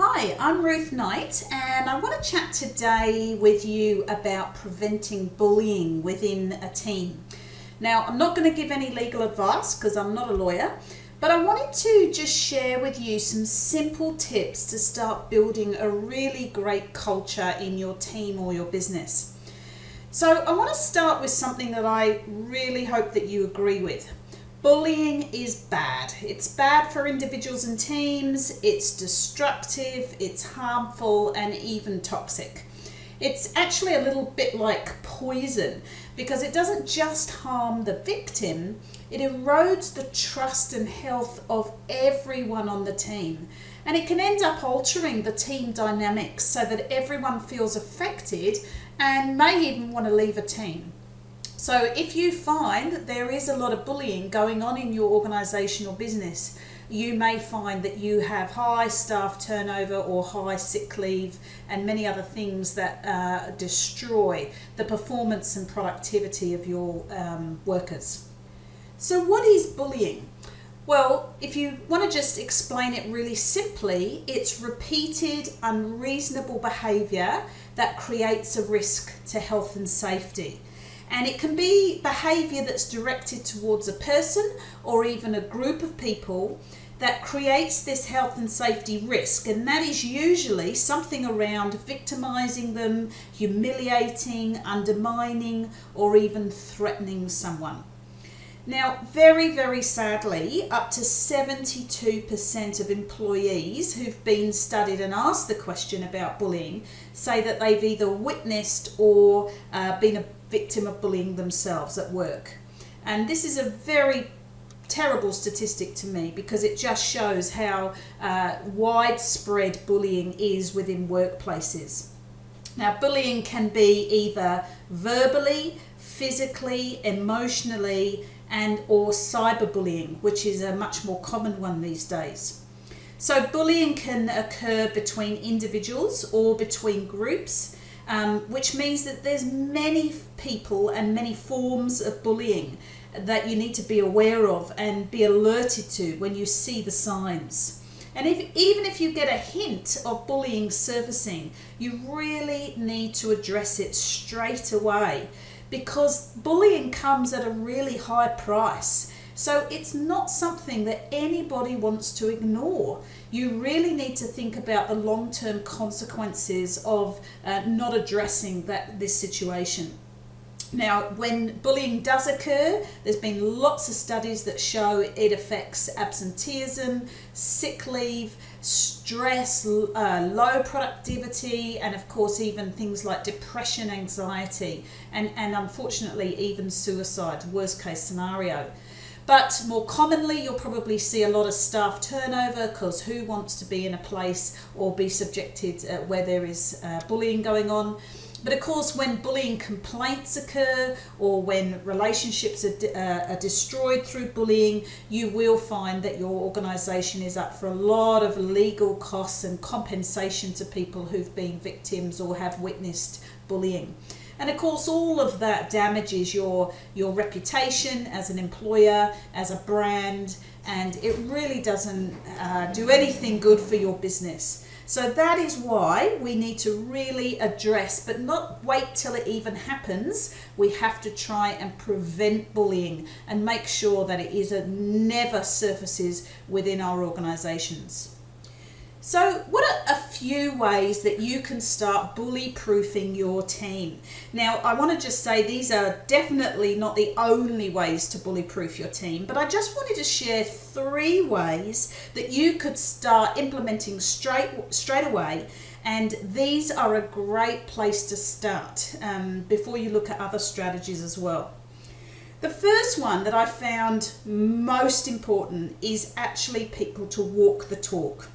Hi, I'm Ruth Knight and I want to chat today with you about preventing bullying within a team. Now, I'm not going to give any legal advice because I'm not a lawyer, but I wanted to just share with you some simple tips to start building a really great culture in your team or your business. So I want to start with something that I really hope that you agree with. Bullying is bad. It's bad for individuals and teams, it's destructive, it's harmful and even toxic. It's actually a little bit like poison because it doesn't just harm the victim, it erodes the trust and health of everyone on the team. And it can end up altering the team dynamics so that everyone feels affected and may even want to leave a team. So if you find that there is a lot of bullying going on in your organisation or business, you may find that you have high staff turnover or high sick leave and many other things that destroy the performance and productivity of your workers. So what is bullying? Well, if you want to just explain it really simply, it's repeated unreasonable behaviour that creates a risk to health and safety. And it can be behaviour that's directed towards a person or even a group of people that creates this health and safety risk. And that is usually something around victimising them, humiliating, undermining, or even threatening someone. Now, very, very sadly, up to 72% of employees who've been studied and asked the question about bullying say that they've either witnessed or been a victim of bullying themselves at work. And this is a very terrible statistic to me because it just shows how widespread bullying is within workplaces. Now, bullying can be either verbally, physically, emotionally, and or cyberbullying, which is a much more common one these days. So bullying can occur between individuals or between groups, which means that there's many people and many forms of bullying that you need to be aware of and be alerted to when you see the signs. And even if you get a hint of bullying surfacing, you really need to address it straight away because bullying comes at a really high price. So it's not something that anybody wants to ignore. You really need to think about the long-term consequences of not addressing this situation. Now, when bullying does occur, there's been lots of studies that show it affects absenteeism, sick leave, stress, low productivity, and of course even things like depression, anxiety, and unfortunately even suicide, worst case scenario. But more commonly, you'll probably see a lot of staff turnover because who wants to be in a place or be subjected where there is bullying going on? But of course, when bullying complaints occur or when relationships are destroyed through bullying, you will find that your organisation is up for a lot of legal costs and compensation to people who've been victims or have witnessed bullying. And of course, all of that damages your reputation as an employer, as a brand, and it really doesn't do anything good for your business. So that is why we need to really address, but not wait till it even happens. We have to try and prevent bullying and make sure that it never surfaces within our organisations. So what are a few ways that you can start bully-proofing your team? Now, I want to just say these are definitely not the only ways to bully-proof your team, but I just wanted to share 3 ways that you could start implementing straight away, and these are a great place to start before you look at other strategies as well. The first one that I found most important is actually people to walk the talk.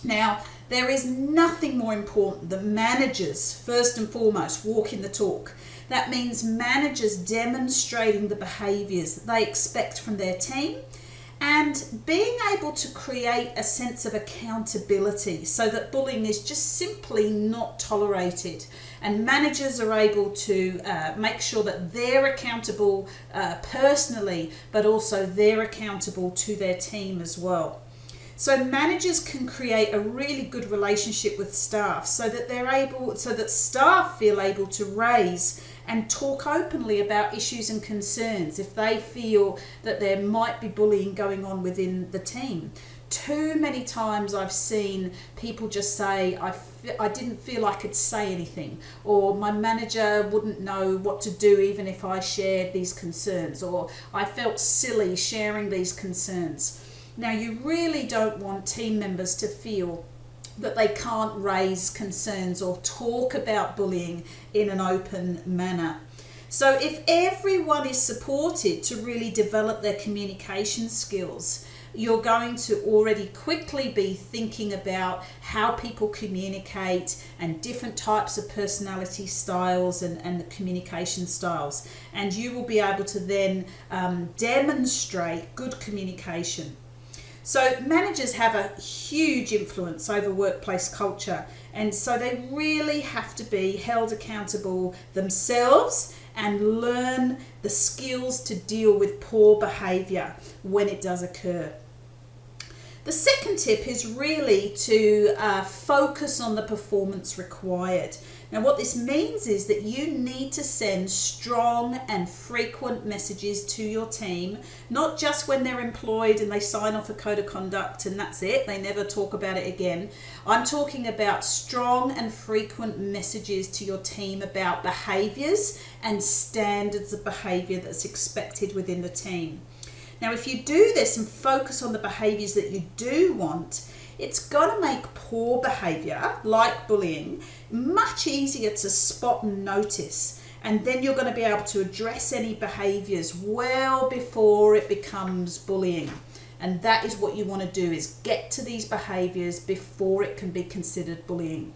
Now, there is nothing more important than managers, first and foremost, walking the talk. That means managers demonstrating the behaviours that they expect from their team and being able to create a sense of accountability so that bullying is just simply not tolerated. And managers are able to make sure that they're accountable personally, but also they're accountable to their team as well. So managers can create a really good relationship with staff so that staff feel able to raise and talk openly about issues and concerns if they feel that there might be bullying going on within the team. Too many times I've seen people just say, I didn't feel I could say anything, or my manager wouldn't know what to do even if I shared these concerns, or I felt silly sharing these concerns. Now, you really don't want team members to feel that they can't raise concerns or talk about bullying in an open manner. So if everyone is supported to really develop their communication skills, you're going to already quickly be thinking about how people communicate and different types of personality styles and the communication styles. And you will be able to then demonstrate good communication. So managers have a huge influence over workplace culture, and so they really have to be held accountable themselves and learn the skills to deal with poor behaviour when it does occur. The second tip is really to focus on the performance required. Now, what this means is that you need to send strong and frequent messages to your team, not just when they're employed and they sign off a code of conduct and that's it, they never talk about it again. I'm talking about strong and frequent messages to your team about behaviours and standards of behaviour that's expected within the team. Now, if you do this and focus on the behaviours that you do want, it's going to make poor behaviour, like bullying, much easier to spot and notice. And then you're going to be able to address any behaviours well before it becomes bullying. And that is what you want to do, is get to these behaviours before it can be considered bullying.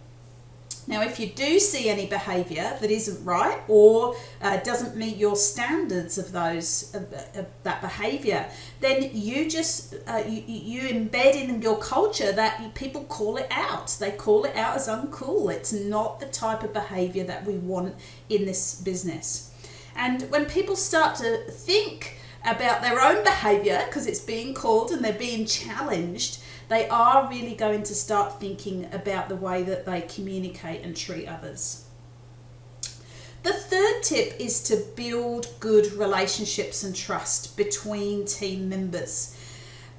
Now, if you do see any behaviour that isn't right or doesn't meet your standards of that behaviour, then you just you embed in your culture that people call it out. They call it out as uncool. It's not the type of behaviour that we want in this business. And when people start to think about their own behaviour, because it's being called and they're being challenged, they are really going to start thinking about the way that they communicate and treat others. The third tip is to build good relationships and trust between team members,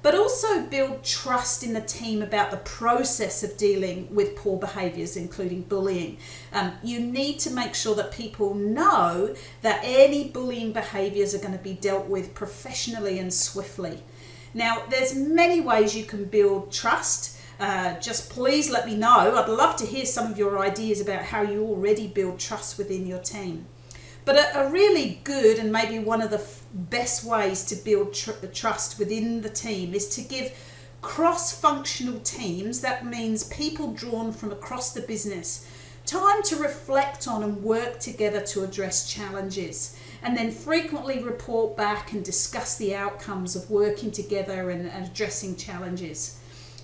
but also build trust in the team about the process of dealing with poor behaviours, including bullying. You need to make sure that people know that any bullying behaviours are going to be dealt with professionally and swiftly. Now, there's many ways you can build trust. Just please let me know. I'd love to hear some of your ideas about how you already build trust within your team. But a really good and maybe one of the best ways to build trust within the team is to give cross-functional teams, that means people drawn from across the business, time to reflect on and work together to address challenges, and then frequently report back and discuss the outcomes of working together and addressing challenges.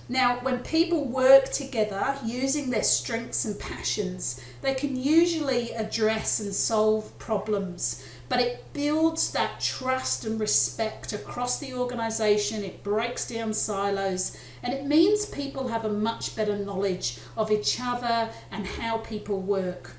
Now, when people work together using their strengths and passions, they can usually address and solve problems, but it builds that trust and respect across the organisation. It breaks down silos, and it means people have a much better knowledge of each other and how people work.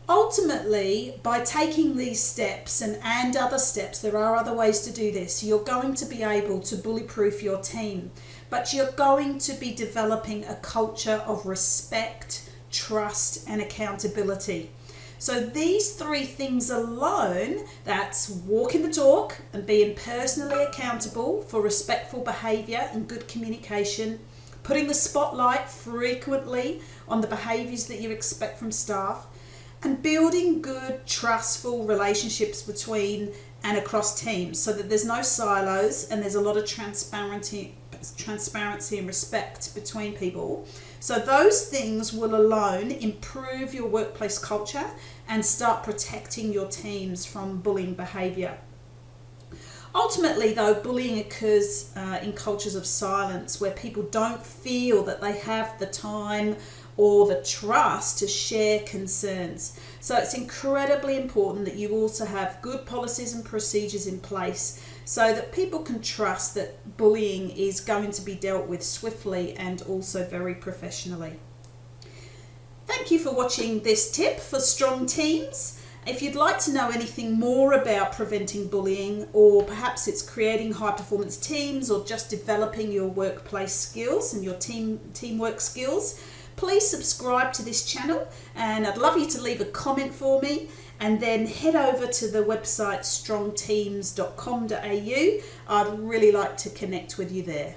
Ultimately, by taking these steps and other steps, there are other ways to do this, you're going to be able to bully-proof your team, but you're going to be developing a culture of respect, trust, and accountability. So these three things alone, that's walking the talk and being personally accountable for respectful behaviour and good communication, putting the spotlight frequently on the behaviours that you expect from staff, and building good, trustful relationships between and across teams so that there's no silos and there's a lot of transparency and respect between people. So those things will alone improve your workplace culture and start protecting your teams from bullying behaviour. Ultimately, though, bullying occurs in cultures of silence where people don't feel that they have the time or the trust to share concerns. So it's incredibly important that you also have good policies and procedures in place so that people can trust that bullying is going to be dealt with swiftly and also very professionally. Thank you for watching this tip for strong teams. If you'd like to know anything more about preventing bullying, or perhaps it's creating high performance teams or just developing your workplace skills and your teamwork skills, please subscribe to this channel, and I'd love you to leave a comment for me, and then head over to the website strongteams.com.au. I'd really like to connect with you there.